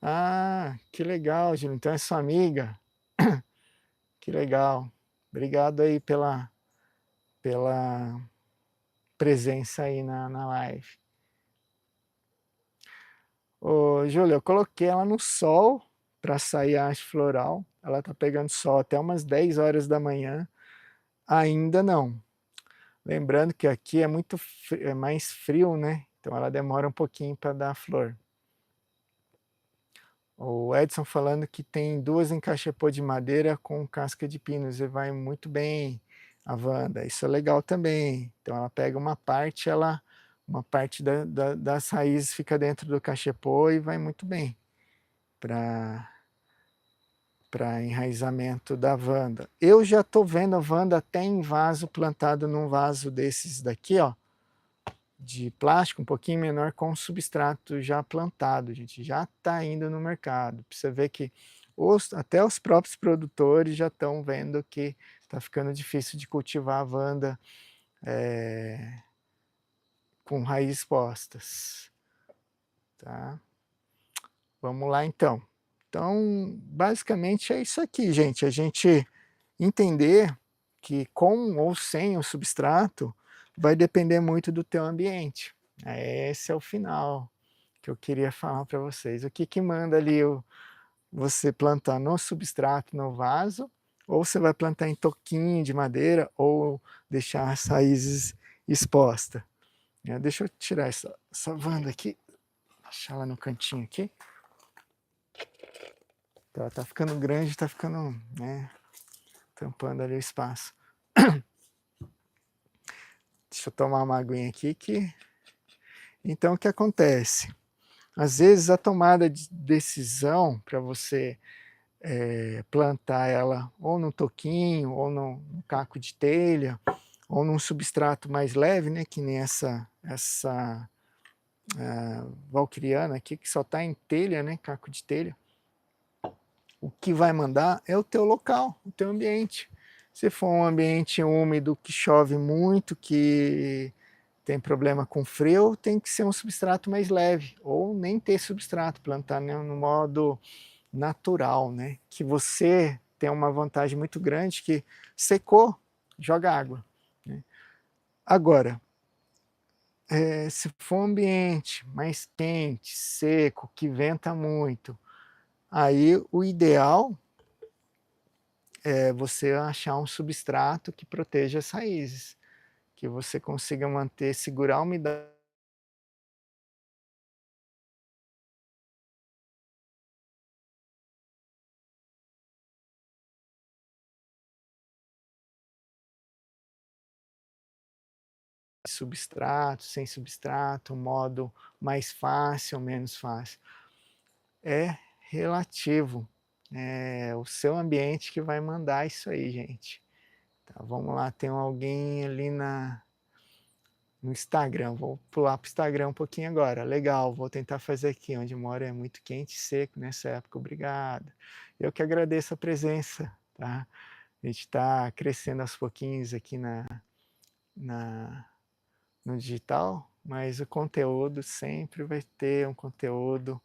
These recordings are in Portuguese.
Ah, que legal, Júlio, então é sua amiga. Que legal. Obrigado aí pela presença aí na live. Ô, Júlia, eu coloquei ela no sol para sair a haste floral. Ela tá pegando sol até umas 10 horas da manhã. Ainda não. Lembrando que aqui é é mais frio, né? Então ela demora um pouquinho para dar flor. O Edson falando que tem duas encaixepô de madeira com casca de pinos e vai muito bem a Wanda. Isso é legal também. Então ela pega uma parte das raízes fica dentro do cachepô e vai muito bem para enraizamento da Wanda. Eu já estou vendo a Wanda até em vaso, plantado num vaso desses daqui, ó, de plástico, um pouquinho menor, com substrato já plantado, gente. Já está indo no mercado. Pra você ver que até os próprios produtores já estão vendo que está ficando difícil de cultivar a Wanda com raízes expostas. Tá? Vamos lá então. Então, basicamente é isso aqui, gente. A gente entender que com ou sem o substrato vai depender muito do teu ambiente. Esse é o final que eu queria falar para vocês. O que que manda ali você plantar no substrato, no vaso, ou você vai plantar em toquinho de madeira, ou deixar as raízes expostas. Deixa eu tirar essa Wanda aqui, deixar ela no cantinho aqui. Ela tá ficando grande, tá ficando, né, tampando ali o espaço. Deixa eu tomar uma aguinha aqui que... Então, o que acontece? Às vezes, a tomada de decisão para você plantar ela ou no toquinho, ou no caco de telha, ou num substrato mais leve, né, que nem essa valquiriana aqui, que só está em telha, né, caco de telha. O que vai mandar é o teu local, o teu ambiente. Se for um ambiente úmido, que chove muito, que tem problema com frio, tem que ser um substrato mais leve, ou nem ter substrato, plantar, né, no modo natural, né? Que você tem uma vantagem muito grande que secou, joga água. Né? Agora, se for um ambiente mais quente, seco, que venta muito, aí o ideal é você achar um substrato que proteja as raízes, que você consiga manter, segurar a umidade substrato, sem substrato, um modo mais fácil, menos fácil. É relativo. É o seu ambiente que vai mandar isso aí, gente. Tá, vamos lá, tem alguém ali no Instagram. Vou pular para o Instagram um pouquinho agora. Legal, vou tentar fazer aqui. Onde moro é muito quente e seco nessa época. Obrigado. Eu que agradeço a presença. Tá? A gente está crescendo aos pouquinhos aqui na, no digital, mas o conteúdo sempre vai ter um conteúdo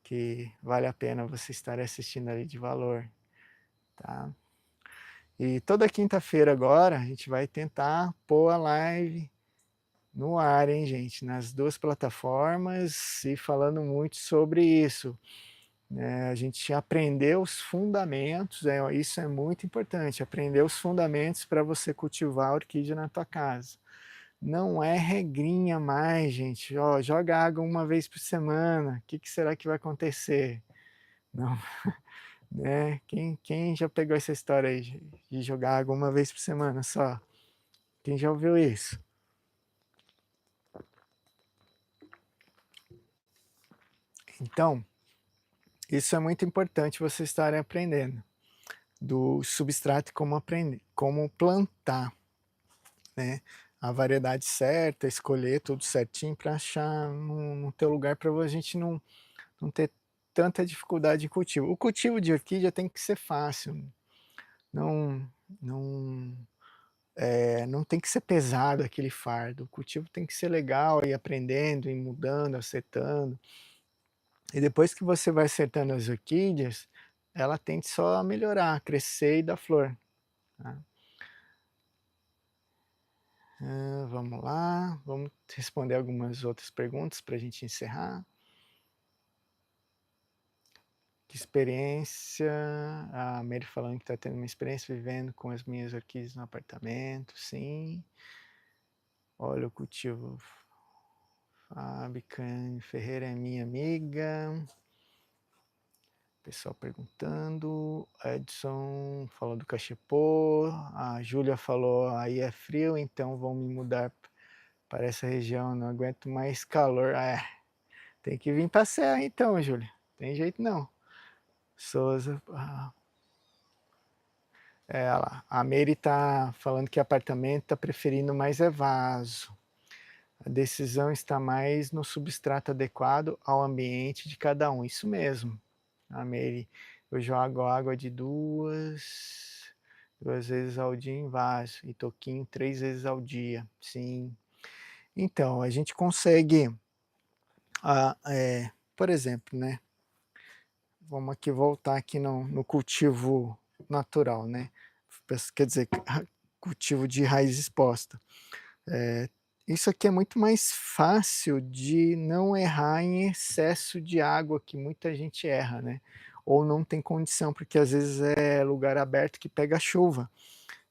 que vale a pena você estar assistindo ali de valor, tá? E toda quinta-feira agora a gente vai tentar pôr a live no ar, hein, gente? Nas duas plataformas e falando muito sobre isso. A gente aprendeu os fundamentos, isso é muito importante, aprender os fundamentos para você cultivar a orquídea na tua casa. Não é regrinha mais, gente. Ó, joga água uma vez por semana. O que, que será que vai acontecer? Não, né? Quem já pegou essa história aí de jogar água uma vez por semana só? Quem já ouviu isso? Então, isso é muito importante vocês estarem aprendendo do substrato e como aprender, como plantar, né? A variedade certa, escolher tudo certinho para achar no teu lugar para a gente não ter tanta dificuldade em cultivo. O cultivo de orquídea tem que ser fácil, não, não não tem que ser pesado aquele fardo, o cultivo tem que ser legal, ir aprendendo, ir mudando, acertando. E depois que você vai acertando as orquídeas, ela tende só a melhorar, crescer e dar flor, tá. Vamos lá, vamos responder algumas outras perguntas para a gente encerrar. Que experiência, a Mary falando que está tendo uma experiência vivendo com as minhas orquídeas no apartamento, sim. Olha o cultivo, Fábio Ferreira é minha amiga. Pessoal perguntando, Edson falou do cachepô, a Júlia falou, aí é frio, então vão me mudar para essa região, não aguento mais calor. Tem que vir para a serra então, Júlia, tem jeito não. Souza, olha lá, a Mary tá falando que apartamento tá preferindo mais é vaso. A decisão está mais no substrato adequado ao ambiente de cada um, isso mesmo. A Mary, eu jogo água de duas vezes ao dia em vaso e toquinho 3 vezes ao dia, sim. Então, a gente consegue, por exemplo, né, vamos aqui voltar aqui no cultivo natural, né, quer dizer, cultivo de raiz exposta. Isso aqui é muito mais fácil de não errar em excesso de água, que muita gente erra, né, ou não tem condição, porque às vezes é lugar aberto que pega chuva.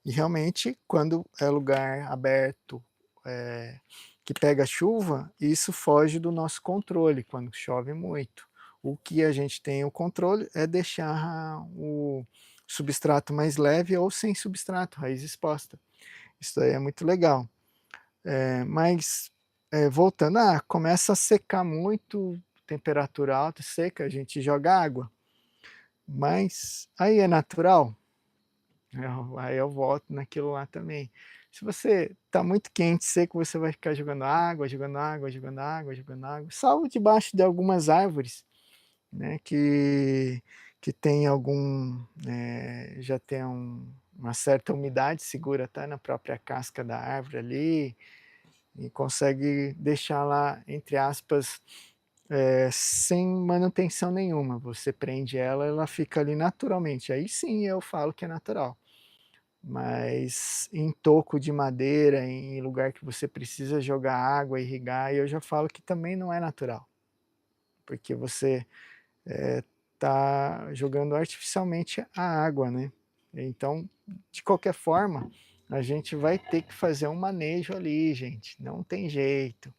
E realmente quando é lugar aberto, que pega chuva, isso foge do nosso controle, quando chove muito. O que a gente tem o controle é deixar o substrato mais leve ou sem substrato, raiz exposta. Isso daí é muito legal. Mas, voltando, começa a secar muito, temperatura alta, seca, a gente joga água. Mas aí é natural? Aí eu volto naquilo lá também. Se você está muito quente, seco, você vai ficar jogando água, jogando água, jogando água, jogando água, salvo debaixo de algumas árvores, né, que tem algum, já tem uma certa umidade, segura até na própria casca da árvore ali, e consegue deixar lá, entre aspas, sem manutenção nenhuma. Você prende ela, ela fica ali naturalmente. Aí sim eu falo que é natural. Mas em toco de madeira, em lugar que você precisa jogar água, irrigar, eu já falo que também não é natural. Porque você está jogando artificialmente a água, né. Então, de qualquer forma, a gente vai ter que fazer um manejo ali, gente, não tem jeito.